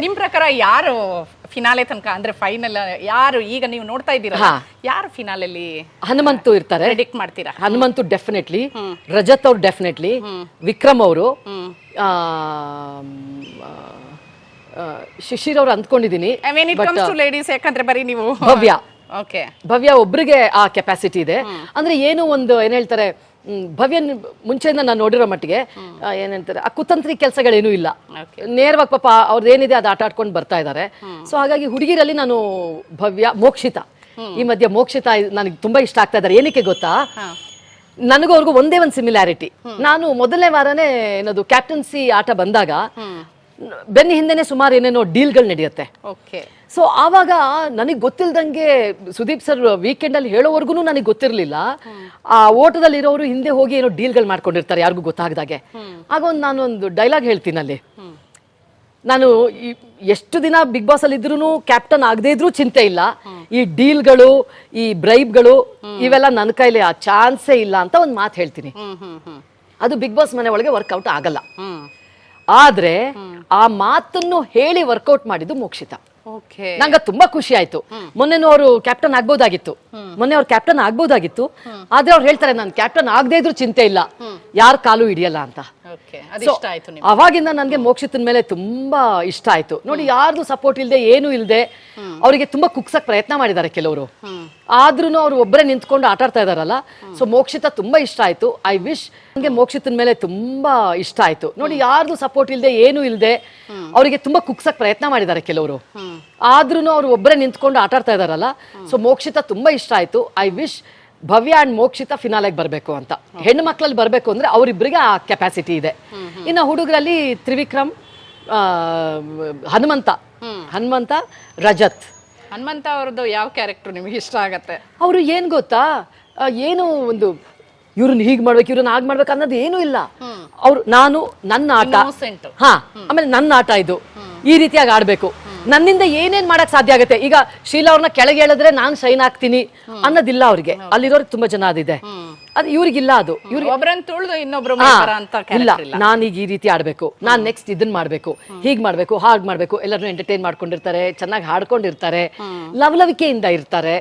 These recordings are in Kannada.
ನಿಮ್ ಪ್ರಕಾರ ಯಾರು ಫಿನಾಲೆ ತನಕ ಅಂದ್ರೆ ಫೈನಲ್ ಯಾರು ಈಗ ನೀವು ನೋಡ್ತಾ ಇದ್ದೀರಾ ಯಾರು ಫಿನಾಲಲ್ಲಿ ಹನುಮಂತು ಇರ್ತಾರೆ, ಪ್ರೆಡಿಕ್ಟ್ ಮಾಡ್ತೀರಾ? ಹನುಮಂತು ಡೆಫಿನೆಟ್ಲಿ, ರಜತ್ ಅವ್ರು ಡೆಫಿನೆಟ್ಲಿ, ವಿಕ್ರಮ್ ಅವರು, ಶಿಶಿರ್ ಅವ್ರು ಅಂದ್ಕೊಂಡಿದೀನಿ. ಲೇಡೀಸ್ ಯಾಕಂದ್ರೆ ಬರೀ ನೀವು ಭವ್ಯ ಓಕೆ ಭವ್ಯ ಒಬ್ರಿಗೆ ಆ ಕೆಪಾಸಿಟಿ ಇದೆ. ಅಂದ್ರೆ ಏನು ಒಂದು ಏನ್ ಹೇಳ್ತಾರೆ, ಭವ್ಯ ಮುಂಚೆಯಿಂದ ನಾನು ನೋಡಿರೋ ಮಟ್ಟಿಗೆ ಏನ್ ಹೇಳ್ತಾರೆ, ಆ ಕುತಂತ್ರಿ ಕೆಲಸಗಳೇನೂ ಇಲ್ಲ, ನೇರವಾಗಿ ಪಾಪ ಅವ್ರದ್ದು ಏನಿದೆ ಅದು ಆಟ ಆಡ್ಕೊಂಡು ಬರ್ತಾ ಇದ್ದಾರೆ. ಸೊ ಹಾಗಾಗಿ ಹುಡುಗಿರಲ್ಲಿ ನಾನು ಭವ್ಯ, ಮೋಕ್ಷಿತಾ, ಈ ಮಧ್ಯೆ ಮೋಕ್ಷಿತಾ ನನಗೆ ತುಂಬಾ ಇಷ್ಟ ಆಗ್ತಾ ಇದ್ದಾರೆ. ಏನಕ್ಕೆ ಗೊತ್ತಾ, ನನಗೂ ಅವ್ರಿಗೂ ಒಂದೇ ಒಂದು ಸಿಮಿಲಾರಿಟಿ. ನಾನು ಮೊದಲನೇ ವಾರನೇ ಏನದು ಕ್ಯಾಪ್ಟನ್ಸಿ ಆಟ ಬಂದಾಗ ಬೆನ್ನ ಹಿಂದೆನೆ ಸುಮಾರು ಏನೇನೋ ಡೀಲ್ಗಳು ನಡೆಯುತ್ತೆ. ಸೊ ಆವಾಗ ನನಗೆ ಗೊತ್ತಿಲ್ದಂಗೆ ಸುದೀಪ್ ಸರ್ ವೀಕೆಂಡ್ ಅಲ್ಲಿ ಹೇಳೋವರೆಗೂ ನನಗೆ ಗೊತ್ತಿರಲಿಲ್ಲ, ಆ ಓಟದಲ್ಲಿ ಇರೋರು ಹಿಂದೆ ಹೋಗಿ ಏನೋ ಡೀಲ್ಗಳು ಮಾಡ್ಕೊಂಡಿರ್ತಾರೆ ಯಾರಿಗೂ ಗೊತ್ತಾಗದಾಗೆ. ಆಗ ನಾನೊಂದು ಡೈಲಾಗ್ ಹೇಳ್ತೀನಿ ಅಲ್ಲಿ, ನಾನು ಎಷ್ಟು ದಿನ ಬಿಗ್ ಬಾಸ್ ಅಲ್ಲಿ ಇದ್ರೂ ಕ್ಯಾಪ್ಟನ್ ಆಗದೆ ಇದ್ರೂ ಚಿಂತೆ ಇಲ್ಲ, ಈ ಡೀಲ್ಗಳು ಈ ಬ್ರೈಬ್ಗಳು ಇವೆಲ್ಲ ನನ್ನ ಕೈಲಿ ಆ ಚಾನ್ಸೇ ಇಲ್ಲ ಅಂತ ಒಂದು ಮಾತು ಹೇಳ್ತೀನಿ. ಅದು ಬಿಗ್ ಬಾಸ್ ಮನೆ ಒಳಗೆ ವರ್ಕೌಟ್ ಆಗಲ್ಲ. ಆದ್ರೆ ಆ ಮಾತನ್ನು ಹೇಳಿ ವರ್ಕೌಟ್ ಮಾಡಿದ್ದು ಮೋಕ್ಷಿತಾ. ನಂಗೆ ತುಂಬಾ ಖುಷಿ ಆಯ್ತು. ಮೊನ್ನೆನೂ ಅವರು ಕ್ಯಾಪ್ಟನ್ ಆಗ್ಬೋದಾಗಿತ್ತು, ಆದ್ರೆ ಅವ್ರು ಹೇಳ್ತಾರೆ ನಾನು ಕ್ಯಾಪ್ಟನ್ ಆಗದೆ ಇದ್ರೂ ಚಿಂತೆ ಇಲ್ಲ, ಯಾರ ಕಾಲು ಹಿಡಿಯಲ್ಲ ಅಂತ. ಅವಾಗಿಂದ ನನ್ಗೆ ಮೋಕ್ಷಿತನ ಮೇಲೆ ತುಂಬಾ ಇಷ್ಟ ಆಯ್ತು. ನೋಡಿ, ಯಾರ್ದು ಸಪೋರ್ಟ್ ಇಲ್ದೆ ಏನು ಇಲ್ದೆ ಅವರಿಗೆ ತುಂಬಾ ಕುಗ್ಸಕ್ ಪ್ರಯತ್ನ ಮಾಡಿದ್ದಾರೆ ಕೆಲವರು, ಆದ್ರೂ ಅವ್ರು ಒಬ್ಬರೇ ನಿಂತ್ಕೊಂಡು ಆಟ ಆಡ್ತಾ ಇದಾರಲ್ಲ. ಸೊ ಮೋಕ್ಷಿತಾ ತುಂಬಾ ಇಷ್ಟ ಆಯ್ತು. ಐ ವಿಶ್ ನಂಗೆ ಮೋಕ್ಷಿತನ ಮೇಲೆ ತುಂಬಾ ಇಷ್ಟ ಆಯ್ತು. ನೋಡಿ, ಯಾರ್ದು ಸಪೋರ್ಟ್ ಇಲ್ದೆ ಏನು ಇಲ್ದೆ ಅವರಿಗೆ ತುಂಬಾ ಕುಗ್ಸಕ್ ಪ್ರಯತ್ನ ಮಾಡಿದ್ದಾರೆ ಕೆಲವರು, ಆದ್ರೂ ಅವ್ರು ಒಬ್ಬರೇ ನಿಂತ್ಕೊಂಡು ಆಟ ಆಡ್ತಾ ಇದಾರಲ್ಲ. ಸೊ ಮೋಕ್ಷಿತಾ ತುಂಬಾ ಇಷ್ಟ ಆಯ್ತು. I wish Bhavya and Mokshitha ಫಿನಾಲೆಗೆ ಬರ್ಬೇಕು ಅಂತ. ಹೆಣ್ಣು ಮಕ್ಕಳಲ್ಲಿ ಬರ್ಬೇಕು ಅಂದ್ರೆ ಅವರಿಬ್ಬರಿಗೆ ಆ ಕೆಪಾಸಿಟಿ ಇದೆ. ಇನ್ನು ಹುಡುಗರಲ್ಲಿ ತ್ರಿವಿಕ್ರಮ್, ಹನುಮಂತ, ರಜತ್. ಹನುಮಂತ ಅವ್ರದ್ದು ಯಾವ ಕ್ಯಾರೆಕ್ಟರ್ ನಿಮಗೆ ಇಷ್ಟ ಆಗತ್ತೆ? ಅವರು ಏನ್ ಗೊತ್ತಾ, ಏನು ಒಂದು ಇವ್ರನ್ನ ಹೀಗ್ ಮಾಡ್ಬೇಕು ಇವ್ರನ್ನ ಹಾಗೆ ಮಾಡ್ಬೇಕು ಅನ್ನೋದು ಏನೂ ಇಲ್ಲ. ಅವ್ರು ನನ್ನ ಆಟ, ಆಮೇಲೆ ನನ್ನ ಆಟ ಇದು, ಈ ರೀತಿಯಾಗಿ ಆಡ್ಬೇಕು, ನನ್ನಿಂದ ಏನೇನ್ ಮಾಡಕ್ ಸಾಧ್ಯ ಆಗುತ್ತೆ. ಈಗ ಶೀಲಾ ಅವ್ರನ್ನ ಕೆಳಗೆ ಹೇಳಿದ್ರೆ ನಾನ್ ಶೈನ್ ಆಗ್ತೀನಿ ಅನ್ನೋದಿಲ್ಲ ಅವ್ರಿಗೆ. ಅಲ್ಲಿರೋರಿಗೆ ತುಂಬಾ ಜನ ಅದಿದೆ, ಅದು ಇವ್ರಿಗಿಲ್ಲ. ಅದು ಇಲ್ಲ, ನಾನೀಗ ಈ ರೀತಿ ಆಡ್ಬೇಕು, ನಾನ್ ನೆಕ್ಸ್ಟ್ ಇದನ್ ಮಾಡ್ಬೇಕು, ಹೀಗ್ ಮಾಡ್ಬೇಕು, ಹಾಗ್ ಮಾಡ್ಬೇಕು. ಎಲ್ಲರೂ ಎಂಟರ್ಟೈನ್ ಮಾಡ್ಕೊಂಡಿರ್ತಾರೆ, ಚೆನ್ನಾಗಿ ಹಾಡ್ಕೊಂಡಿರ್ತಾರೆ, ಲವಲವಿಕೆಯಿಂದ ಇರ್ತಾರೆ.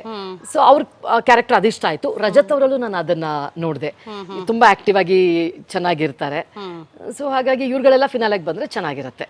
ಸೊ ಅವ್ರ ಕ್ಯಾರೆಕ್ಟರ್ ಅದಿಷ್ಟ ಆಯ್ತು. ರಜತ್ ಅವರಲ್ಲೂ ನಾನು ಅದನ್ನ ನೋಡಿದೆ, ತುಂಬಾ ಆಕ್ಟಿವ್ ಆಗಿ ಚೆನ್ನಾಗಿರ್ತಾರೆ. ಸೊ ಹಾಗಾಗಿ ಇವ್ರುಗಳೆಲ್ಲ ಫಿನಾಲೆಗೆ ಬಂದ್ರೆ ಚೆನ್ನಾಗಿರುತ್ತೆ.